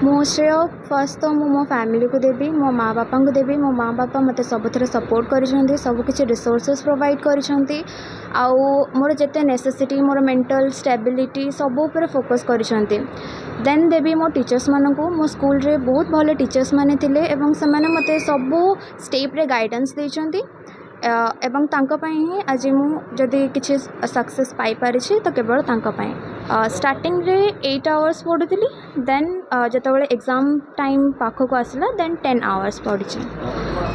मो श्रेय फर्स्ट तो मो फैमिली को देवी मो माँ बापा को देवी मो माँ बापा मत सब सपोर्ट कर सब किसी रिसोर्सेस प्रोवाइड कर मोर जिते नेसेसिटी मोर मेंटल स्टेबिलिटी सब उपर फोकस कर देन देवी मो टीचर्स मान को मो स्कूल रे बहुत भले टीचर्स माने थिले एवं से माने मते सब स्टेप रे गाइडेंस देइचंती एवं तांको पई ही आज मु जदि किछि सक्सेस पाई पारिछि तो केवल तांको पई स्टार्टिंग रे 8 आवर्स पढ़ुली देन जतबेले एग्जाम टाइम पाखक आसला देन 10 आवर्स पढ़ी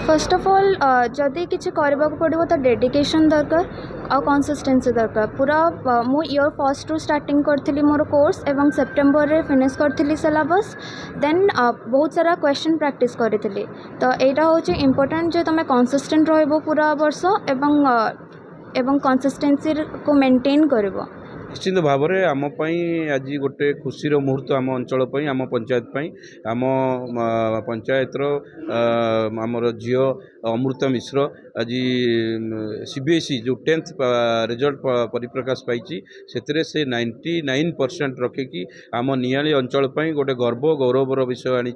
फर्स्ट ऑफ ऑल जदि किछि करबा को पड़िबो तो डेडिकेशन दरकार आ कंसिस्टेंसी दरकार पूरा मु ईयर फर्स्ट टू स्टार्टिंग करथिली मोर कोर्स एवं सेप्टेम्बर रे फिनिश करथिली सिलेबस देन बहुत सारा क्वेश्चन प्रैक्टिस करथिली तो एटा होची इंपोर्टेंट जे तमे कंसिस्टेंट रहइबो पूरा वर्ष एवं कंसिस्टेंसी को मेंटेन करबो। निश्चित भाव में आमपाई आज गोटे खुशी मुहूर्त आम अंचल आम पंचायत आम पंचायतर आमर झील अमृता मिश्र आज सीबीएसई जो 10th रिजल्ट परिप्रकाश पाई से 99% रखिकी आम नियाली अंचल गोटे गर्व गौरवर विषय आनी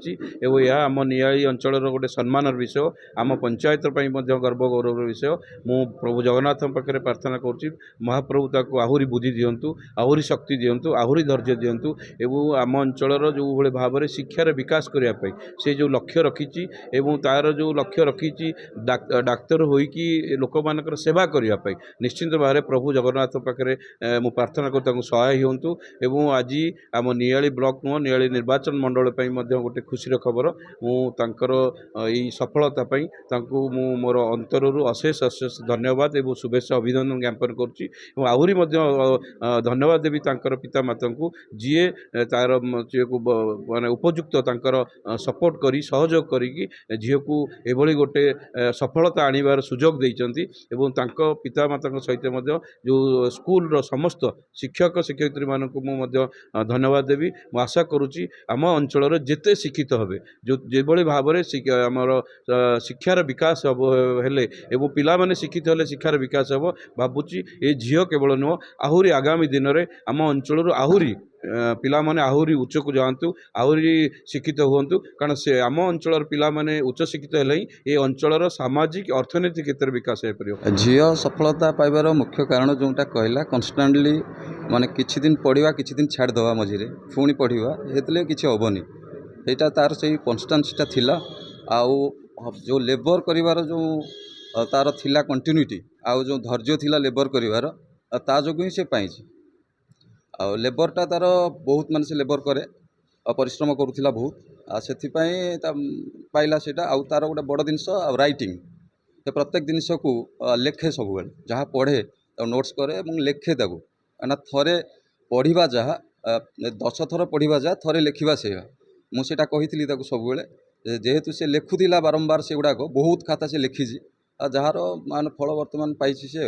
यह आम नियाली अंचल गोटे सम्मान विषय आम पंचायत गर्व गौरवर विषय मु प्रभु जगन्नाथ पाखे प्रार्थना करुँच महाप्रभु ताको आहुरी बुद्धि दिंतु आहुरी शक्ति दिंतु आहुरी धैर्य दिंतु एवं आम अंचल जो भाई भाव में शिक्षार विकास करने से जो लक्ष्य रखी तार जो लक्ष्य रखी डाक्तर होइकी लोक मानकर सेवा करने निश्चिंत भाव में प्रभु जगन्नाथ पाखे मु प्रार्थना कर सहाय हूँ एवं आज आम नियाली ब्लॉक नुह नियाली निर्वाचन मंडल गोटे खुशी खबर मुझर यही सफलता मु मोर अंतर अशेष अशेष धन्यवाद एवं शुभेच्छा अभिनंदन ज्ञापन करुँच आहरी धन्यवाद देवी तांकर पिता माता को जीए तार माने उपयुक्त तांकर सपोर्ट करी सहयोग करी झील को एभली गोटे सफलता आनिबार सुजोग देइचंती एवं तांको पिता माता सहित जो स्कूल रो समस्त शिक्षक शिक्षयित्री मान को धन्यवाद देवी मु आशा करुच्ची आम अंचल जेते शिक्षित हेबे जो जेभली भाव में आमर शिक्षार विकास हेले एवं पिला माने शिक्षित हेले शिक्षार विकास हेब भावुची ये झील केवल नुह आहरी आगामी दिन में आम अंचल आहरी पिला माने आहरी उच्च को जातु आहरी शिक्षित हूँ कारण से आम अंचल पिला माने उच्च शिक्षित हेले ये अंचल सामाजिक अर्थनैतिक क्षेत्र में विकास हो पार झील सफलता पाइबार मुख्य कारण जोटा कहला कन्स्टांटली माने किछि दिन पढ़ा किछि दिन छाड़देवा मझे पुणी पढ़ा हेतले किछि हेबनी यहाँ तार से कन्स्टान्सीटा थिला आउ जो लेबर करिवार जो तार थिला कंटिन्यूटी आउ जो धैर्य थिला लेबर करिवार ता जो ही से पाई आउ लेबरटा तार बहुत मान से लेबर करे परिश्रम करुला बहुत से पाइला सेटा आउ तार गोटे बड़ जिनस राइटिंग प्रत्येक जिनस को लेखे सब जहाँ पढ़े नोट्स करे लेखे कहना थे पढ़ा जहाँ 10 थर पढ़ा जहाँ थे लेखा से मुझे कही सब जेहेतु से लेखुला बारंबार से गुड़ाक बहुत खाता से लिखी जार मान फल बर्तमान पाई से।